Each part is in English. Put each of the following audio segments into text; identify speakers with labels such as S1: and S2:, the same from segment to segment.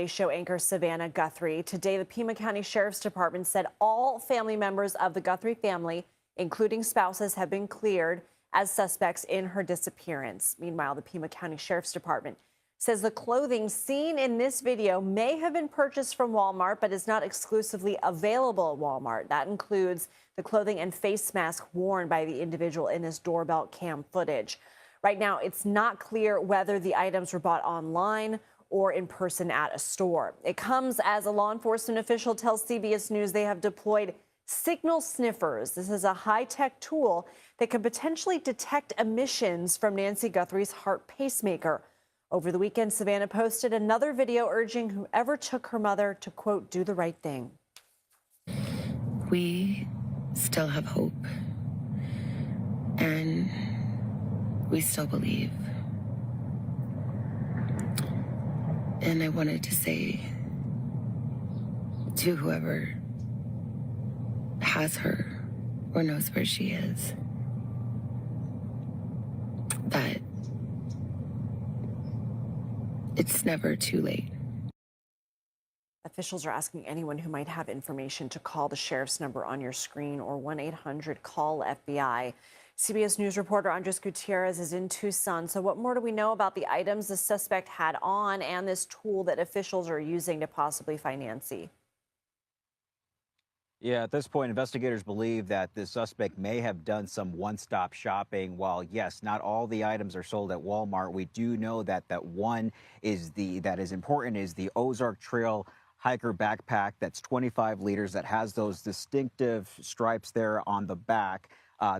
S1: Show anchor Savannah Guthrie. Today, the Pima County Sheriff's Department said all family members of the Guthrie family, including spouses, have been cleared as suspects in her disappearance. Meanwhile, the Pima County Sheriff's Department says the clothing seen in this video may have been purchased from Walmart, but is not exclusively available at Walmart. That includes the clothing and face mask worn by the individual in this doorbell cam footage. Right now, it's not clear whether the items were bought online or in person at a store. It comes as a law enforcement official tells CBS News they have deployed signal sniffers. This is a high-tech tool that can potentially detect emissions from Nancy Guthrie's heart pacemaker. Over the weekend, Savannah posted another video urging whoever took her mother to, quote, do the right thing.
S2: We still have hope, and we still believe. And I wanted to say to whoever has her or knows where she is that it's never too late.
S1: Officials are asking anyone who might have information to call the sheriff's number on your screen or 1-800-CALL-FBI. CBS News reporter Andres Gutierrez is in Tucson. So what more do we know about the items the suspect had on and this tool that officials are using to possibly find Nancy?
S3: Yeah, at this point, investigators believe that the suspect may have done some one-stop shopping. While, yes, not all the items are sold at Walmart, we do know that one that is important is the Ozark Trail hiker backpack that's 25 liters that has those distinctive stripes there on the back.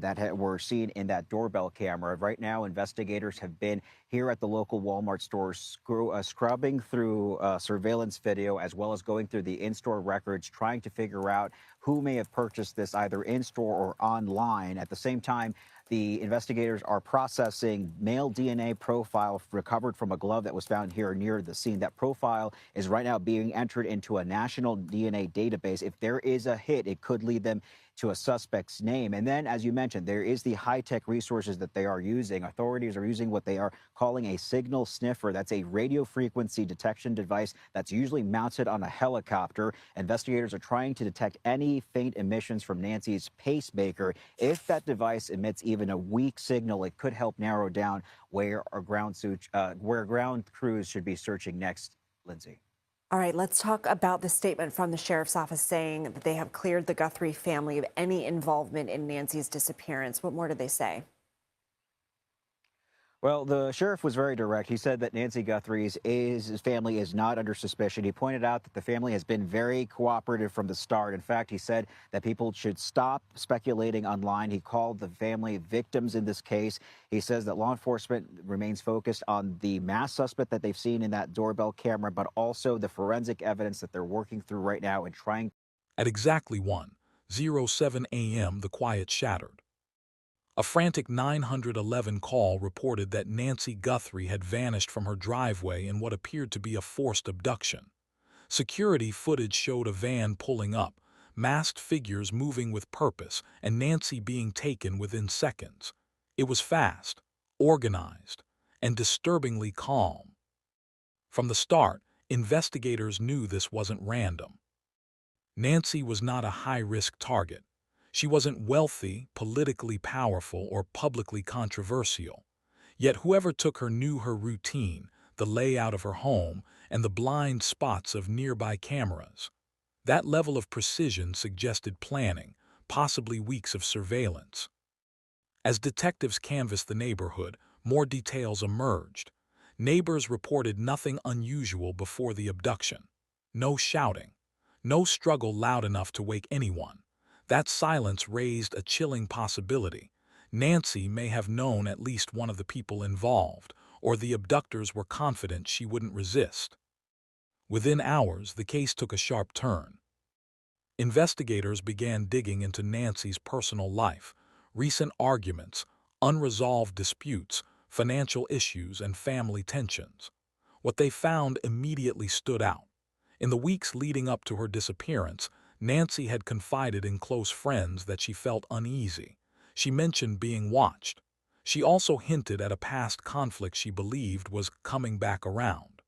S3: That were seen in that doorbell camera. Right now, investigators have been here at the local Walmart store scrubbing through surveillance video as well as going through the in-store records, trying to figure out who may have purchased this either in-store or online. At the same time, the investigators are processing male DNA profile recovered from a glove that was found here near the scene. That profile is right now being entered into a national DNA database. If there is a hit, it could lead them to a suspect's name. And then, as you mentioned, there is the high-tech resources that they are using. Authorities are using what they are calling a signal sniffer. That's a radio frequency detection device that's usually mounted on a helicopter. Investigators are trying to detect any faint emissions from Nancy's pacemaker. If that device emits even a weak signal, it could help narrow down where ground crews should be searching next. Lindsay.
S1: All right, let's talk about the statement from the sheriff's office saying that they have cleared the Guthrie family of any involvement in Nancy's disappearance. What more did they say?
S3: Well, the sheriff was very direct. He said that Nancy Guthrie's family is not under suspicion. He pointed out that the family has been very cooperative from the start. In fact, he said that people should stop speculating online. He called the family victims in this case. He says that law enforcement remains focused on the masked suspect that they've seen in that doorbell camera, but also the forensic evidence that they're working through right now and trying.
S4: At exactly 1:07 a.m., the quiet shattered. A frantic 911 call reported that Nancy Guthrie had vanished from her driveway in what appeared to be a forced abduction. Security footage showed a van pulling up, masked figures moving with purpose, and Nancy being taken within seconds. It was fast, organized, and disturbingly calm. From the start, investigators knew this wasn't random. Nancy was not a high-risk target. She wasn't wealthy, politically powerful, or publicly controversial. Yet whoever took her knew her routine, the layout of her home, and the blind spots of nearby cameras. That level of precision suggested planning, possibly weeks of surveillance. As detectives canvassed the neighborhood, more details emerged. Neighbors reported nothing unusual before the abduction. No shouting. No struggle loud enough to wake anyone. That silence raised a chilling possibility. Nancy may have known at least one of the people involved, or the abductors were confident she wouldn't resist. Within hours, the case took a sharp turn. Investigators began digging into Nancy's personal life, recent arguments, unresolved disputes, financial issues, and family tensions. What they found immediately stood out. In the weeks leading up to her disappearance, Nancy had confided in close friends that she felt uneasy. She mentioned being watched. She also hinted at a past conflict she believed was coming back around.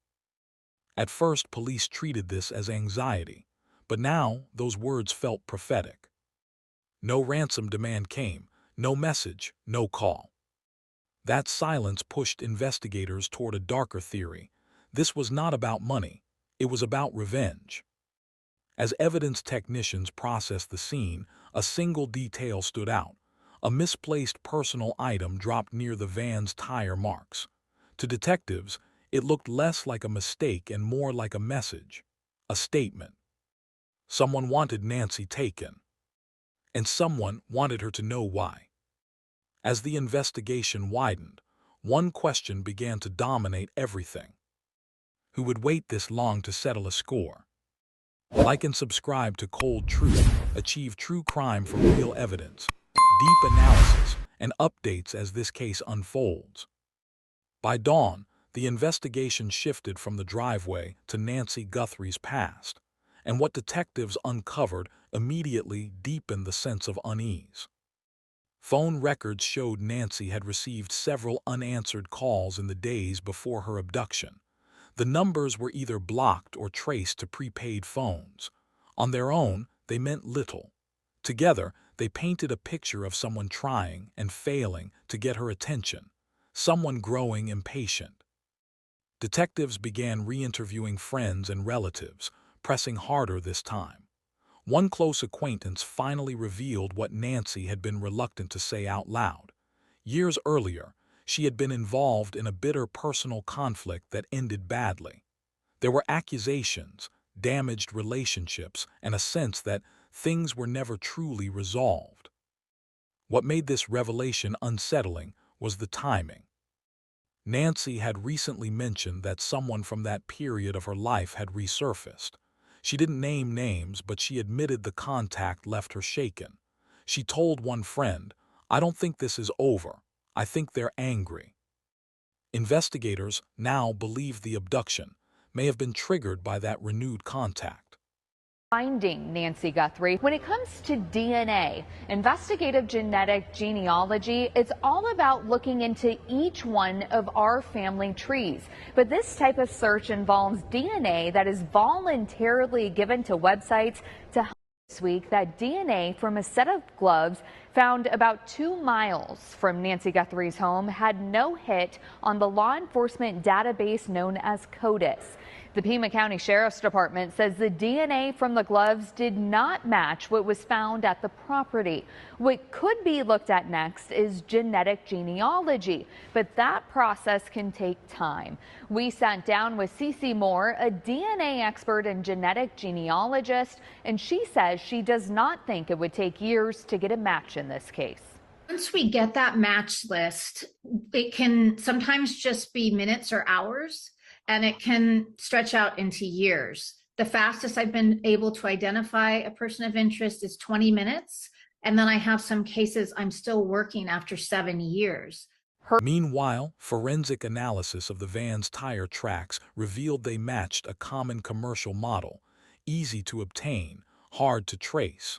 S4: At first, police treated this as anxiety, but now those words felt prophetic. No ransom demand came, no message, no call. That silence pushed investigators toward a darker theory. This was not about money, it was about revenge. As evidence technicians processed the scene, a single detail stood out. A misplaced personal item dropped near the van's tire marks. To detectives, it looked less like a mistake and more like a message, a statement. Someone wanted Nancy taken, and someone wanted her to know why. As the investigation widened, one question began to dominate everything. Who would wait this long to settle a score? Like and subscribe to Cold Truth, achieve true crime from real evidence, deep analysis, and updates as this case unfolds. By dawn, the investigation shifted from the driveway to Nancy Guthrie's past, and what detectives uncovered immediately deepened the sense of unease. Phone records showed Nancy had received several unanswered calls in the days before her abduction. The numbers were either blocked or traced to prepaid phones. On their own, they meant little. Together, they painted a picture of someone trying and failing to get her attention, someone growing impatient. Detectives began re-interviewing friends and relatives, pressing harder this time. One close acquaintance finally revealed what Nancy had been reluctant to say out loud. Years earlier, she had been involved in a bitter personal conflict that ended badly. There were accusations, damaged relationships, and a sense that things were never truly resolved. What made this revelation unsettling was the timing. Nancy had recently mentioned that someone from that period of her life had resurfaced. She didn't name names, but she admitted the contact left her shaken. She told one friend, "I don't think this is over. I think they're angry." Investigators now believe the abduction may have been triggered by that renewed contact.
S5: Finding Nancy Guthrie. When it comes to DNA, investigative genetic genealogy, it's all about looking into each one of our family trees. But this type of search involves DNA that is voluntarily given to websites to help. This week, that DNA from a set of gloves found about 2 miles from Nancy Guthrie's home had no hit on the law enforcement database known as CODIS. The Pima County Sheriff's Department says the DNA from the gloves did not match what was found at the property. What could be looked at next is genetic genealogy, but that process can take time. We sat down with Cece Moore, a DNA expert and genetic genealogist, and she says she does not think it would take years to get a match in this case.
S6: Once we get that match list, it can sometimes just be minutes or hours, and it can stretch out into years. The fastest I've been able to identify a person of interest is 20 minutes. And then I have some cases I'm still working after 7 years.
S4: Meanwhile, forensic analysis of the van's tire tracks revealed they matched a common commercial model, easy to obtain, hard to trace.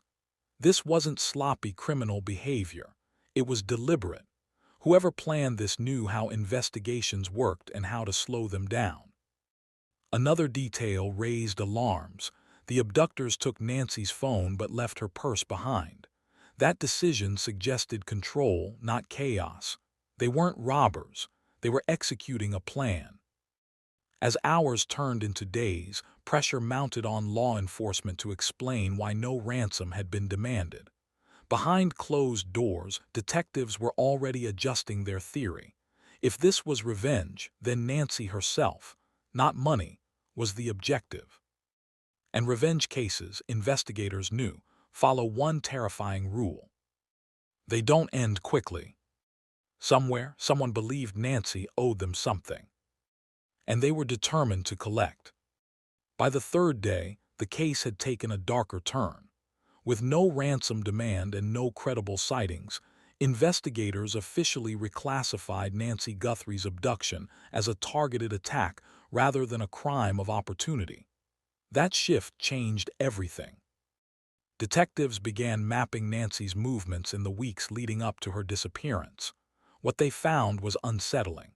S4: This wasn't sloppy criminal behavior. It was deliberate. Whoever planned this knew how investigations worked and how to slow them down. Another detail raised alarms. The abductors took Nancy's phone but left her purse behind. That decision suggested control, not chaos. They weren't robbers. They were executing a plan. As hours turned into days, pressure mounted on law enforcement to explain why no ransom had been demanded. Behind closed doors, detectives were already adjusting their theory. If this was revenge, then Nancy herself, not money, was the objective. And revenge cases, investigators knew, follow one terrifying rule. They don't end quickly. Somewhere, someone believed Nancy owed them something, and they were determined to collect. By the third day, the case had taken a darker turn. With no ransom demand and no credible sightings, investigators officially reclassified Nancy Guthrie's abduction as a targeted attack rather than a crime of opportunity. That shift changed everything. Detectives began mapping Nancy's movements in the weeks leading up to her disappearance. What they found was unsettling.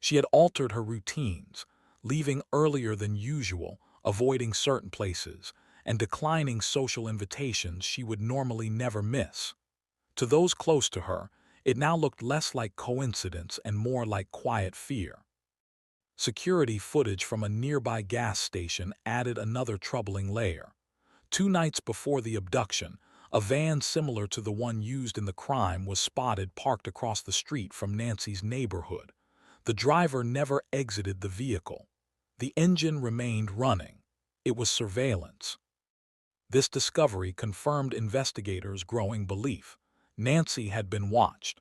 S4: She had altered her routines, leaving earlier than usual, avoiding certain places, and declining social invitations she would normally never miss. To those close to her, it now looked less like coincidence and more like quiet fear. Security footage from a nearby gas station added another troubling layer. 2 nights before the abduction, a van similar to the one used in the crime was spotted parked across the street from Nancy's neighborhood. The driver never exited the vehicle. The engine remained running. It was surveillance. This discovery confirmed investigators' growing belief. Nancy had been watched.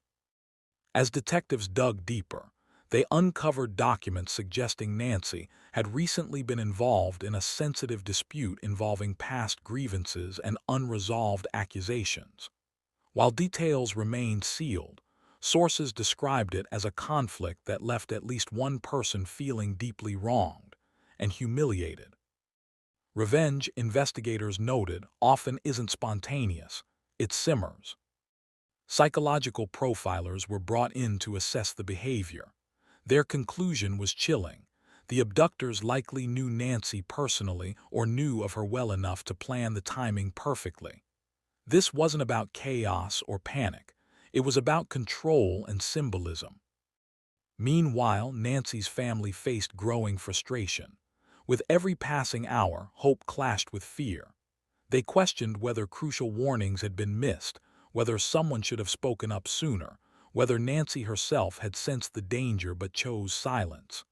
S4: As detectives dug deeper, they uncovered documents suggesting Nancy had recently been involved in a sensitive dispute involving past grievances and unresolved accusations. While details remained sealed, sources described it as a conflict that left at least one person feeling deeply wronged and humiliated. Revenge, investigators noted, often isn't spontaneous, it simmers. Psychological profilers were brought in to assess the behavior. Their conclusion was chilling. The abductors likely knew Nancy personally or knew of her well enough to plan the timing perfectly. This wasn't about chaos or panic. It was about control and symbolism. Meanwhile, Nancy's family faced growing frustration. With every passing hour, hope clashed with fear. They questioned whether crucial warnings had been missed, whether someone should have spoken up sooner, whether Nancy herself had sensed the danger but chose silence.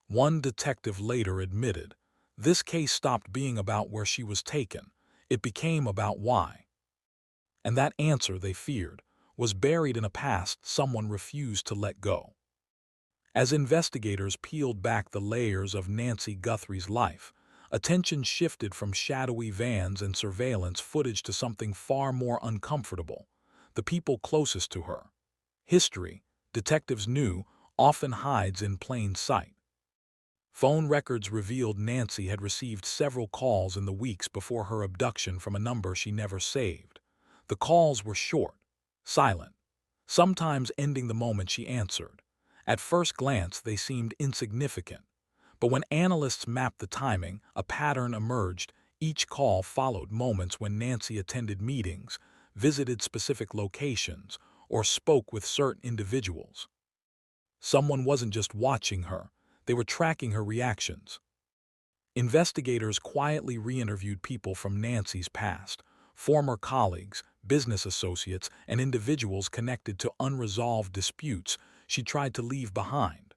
S4: One detective later admitted, this case stopped being about where she was taken. It became about why. And that answer, they feared, was buried in a past someone refused to let go. As investigators peeled back the layers of Nancy Guthrie's life, attention shifted from shadowy vans and surveillance footage to something far more uncomfortable: the people closest to her. History, detectives knew, often hides in plain sight. Phone records revealed Nancy had received several calls in the weeks before her abduction from a number she never saved. The calls were short, silent, sometimes ending the moment she answered. At first glance, they seemed insignificant. But when analysts mapped the timing, a pattern emerged. Each call followed moments when Nancy attended meetings, visited specific locations, or spoke with certain individuals. Someone wasn't just watching her, they were tracking her reactions. Investigators quietly re-interviewed people from Nancy's past, former colleagues, business associates, and individuals connected to unresolved disputes she tried to leave behind.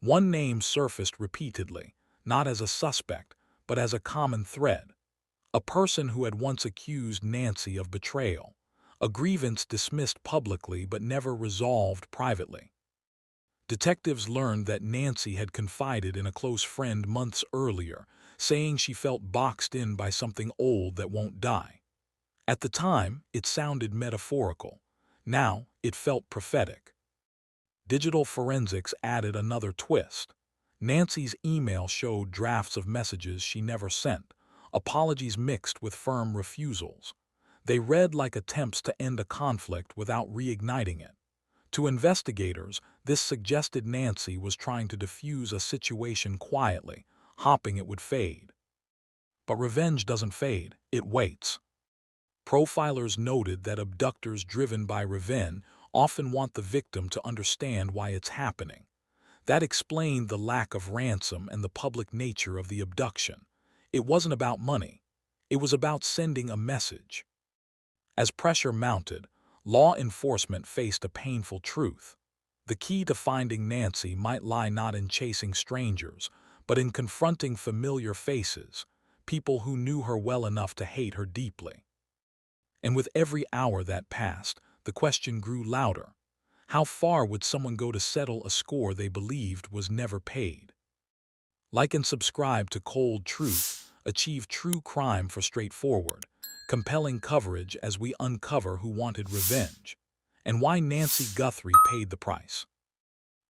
S4: One name surfaced repeatedly, not as a suspect, but as a common thread. A person who had once accused Nancy of betrayal, a grievance dismissed publicly but never resolved privately. Detectives learned that Nancy had confided in a close friend months earlier, saying she felt boxed in by something old that won't die. At the time, it sounded metaphorical. Now, it felt prophetic. Digital forensics added another twist. Nancy's email showed drafts of messages she never sent, apologies mixed with firm refusals. They read like attempts to end a conflict without reigniting it. To investigators, this suggested Nancy was trying to diffuse a situation quietly, hoping it would fade. But revenge doesn't fade, it waits. Profilers noted that abductors driven by revenge often want the victim to understand why it's happening. That explained the lack of ransom and the public nature of the abduction. It wasn't about money. It was about sending a message. As pressure mounted, law enforcement faced a painful truth. The key to finding Nancy might lie not in chasing strangers, but in confronting familiar faces, people who knew her well enough to hate her deeply. And with every hour that passed, the question grew louder. How far would someone go to settle a score they believed was never paid? Like and subscribe to Cold Truth. Achieve true crime for straightforward, compelling coverage as we uncover who wanted revenge and why Nancy Guthrie paid the price.